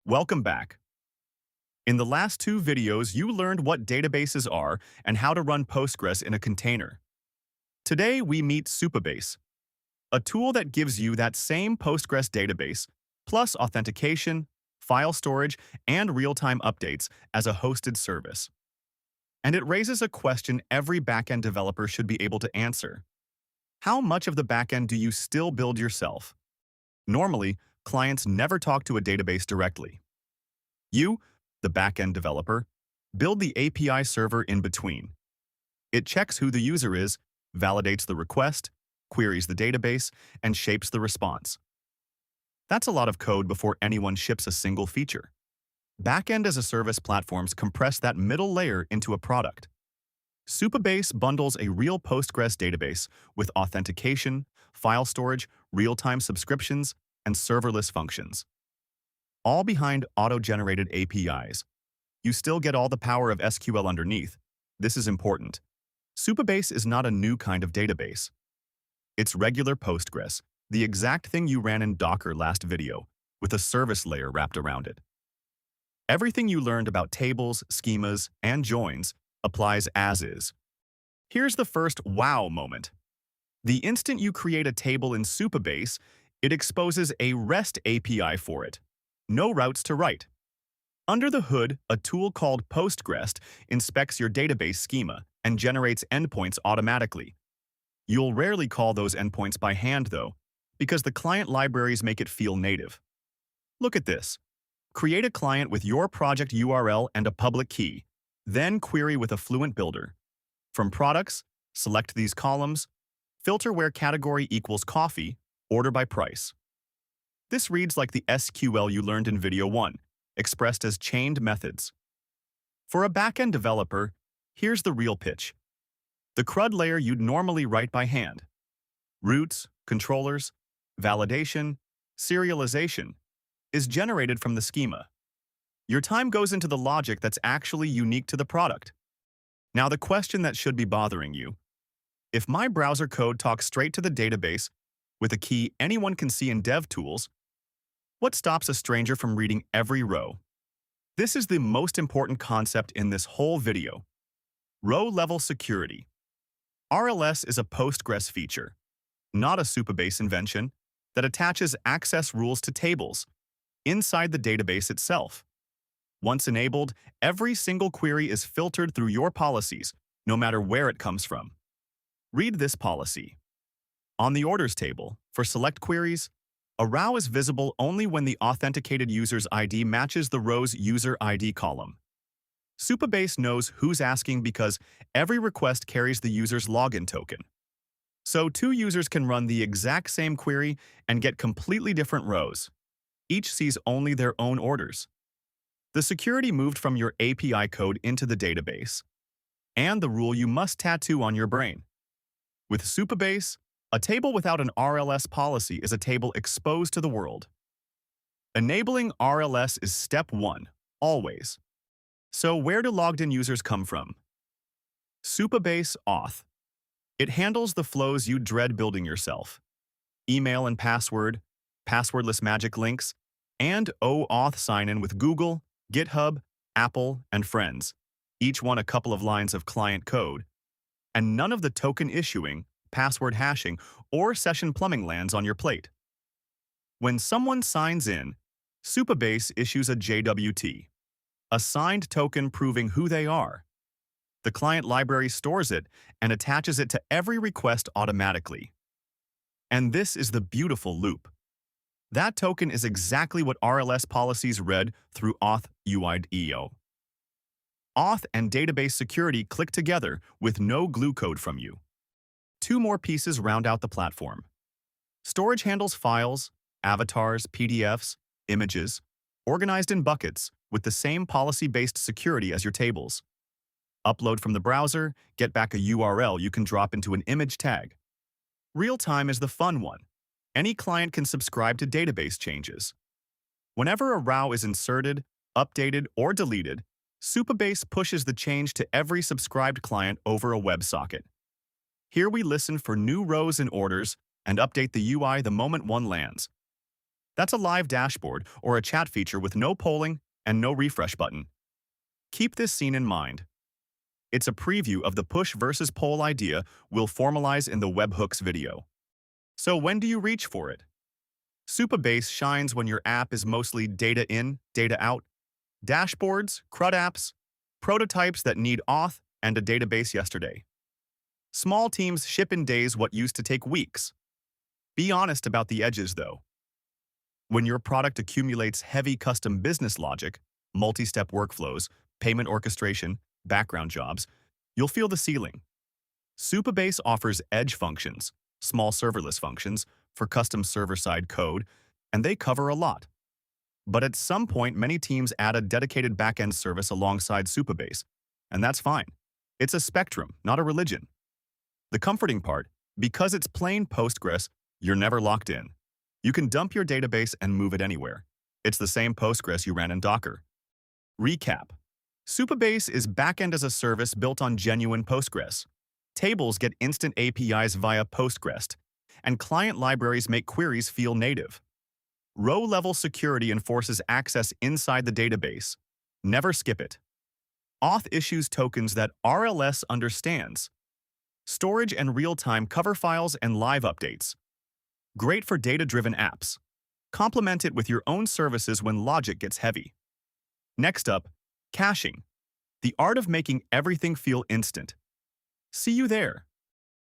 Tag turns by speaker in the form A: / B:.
A: Welcome back. In the last two videos, you learned what databases are and how to run Postgres in a container. Today, we meet Supabase, a tool that gives you that same Postgres database, plus authentication, file storage, and real-time updates as a hosted service. And it raises a question every backend developer should be able to answer. How much of the backend do you still build yourself? Normally, clients never talk to a database directly. You, the backend developer, build the API server in between. It checks who the user is, validates the request, queries the database, and shapes the response. That's a lot of code before anyone ships a single feature. Backend as a service platforms compress that middle layer into a product. Supabase bundles a real Postgres database with authentication, file storage, real-time subscriptions, and serverless functions. All behind auto-generated APIs. You still get all the power of SQL underneath. This is important. Supabase is not a new kind of database. It's regular Postgres, the exact thing you ran in Docker last video, with a service layer wrapped around it. Everything you learned about tables, schemas, and joins applies as is. Here's the first wow moment. The instant you create a table in Supabase, it exposes a REST API for it. No routes to write. Under the hood, a tool called PostgreSQL inspects your database schema and generates endpoints automatically. You'll rarely call those endpoints by hand, though, because the client libraries make it feel native. Look at this. Create a client with your project URL and a public key, then query with a Fluent builder. From products, select these columns, filter where category equals coffee, order by price. This reads like the SQL you learned in video 1, expressed as chained methods. For a backend developer, here's the real pitch. The CRUD layer you'd normally write by hand. Routes, controllers, validation, serialization is generated from the schema. Your time goes into the logic that's actually unique to the product. Now the question that should be bothering you. If my browser code talks straight to the database with a key anyone can see in DevTools, what stops a stranger from reading every row? This is the most important concept in this whole video. Row-level security. RLS is a Postgres feature, not a Supabase invention, that attaches access rules to tables inside the database itself. Once enabled, every single query is filtered through your policies, no matter where it comes from. Read this policy. On the orders table, for select queries, a row is visible only when the authenticated user's ID matches the row's user ID column. Supabase knows who's asking because every request carries the user's login token. So two users can run the exact same query and get completely different rows. Each sees only their own orders. The security moved from your API code into the database, and the rule you must tattoo on your brain. With Supabase, a table without an RLS policy is a table exposed to the world. Enabling RLS is step 1, always. So where do logged-in users come from? Supabase Auth. It handles the flows you dread building yourself. Email and password, passwordless magic links, and OAuth sign-in with Google, GitHub, Apple, and friends, each one a couple of lines of client code, and none of the token issuing, password hashing, or session plumbing lands on your plate. When someone signs in, Supabase issues a JWT, a signed token proving who they are. The client library stores it and attaches it to every request automatically. And this is the beautiful loop. That token is exactly what RLS policies read through Auth UID. Auth and database security click together with no glue code from you. Two more pieces round out the platform. Storage handles files, avatars, PDFs, images, organized in buckets with the same policy-based security as your tables. Upload from the browser, get back a URL you can drop into an image tag. Realtime is the fun one. Any client can subscribe to database changes. Whenever a row is inserted, updated, or deleted, Supabase pushes the change to every subscribed client over a WebSocket. Here we listen for new rows and orders and update the UI the moment one lands. That's a live dashboard or a chat feature with no polling and no refresh button. Keep this scene in mind. It's a preview of the push versus poll idea we'll formalize in the webhooks video. So when do you reach for it? Supabase shines when your app is mostly data in, data out, dashboards, CRUD apps, prototypes that need auth and a database yesterday. Small teams ship in days what used to take weeks. Be honest about the edges, though. When your product accumulates heavy custom business logic, multi-step workflows, payment orchestration, background jobs, you'll feel the ceiling. Supabase offers edge functions, small serverless functions, for custom server-side code, and they cover a lot. But at some point, many teams add a dedicated backend service alongside Supabase, and that's fine. It's a spectrum, not a religion. The comforting part, because it's plain Postgres, you're never locked in. You can dump your database and move it anywhere. It's the same Postgres you ran in Docker. Recap. Supabase is backend as a service built on genuine Postgres. Tables get instant APIs via Postgres, and client libraries make queries feel native. Row-level security enforces access inside the database. Never skip it. Auth issues tokens that RLS understands. Storage and real-time cover files and live updates. Great for data-driven apps. Complement it with your own services when logic gets heavy. Next up, caching. The art of making everything feel instant. See you there.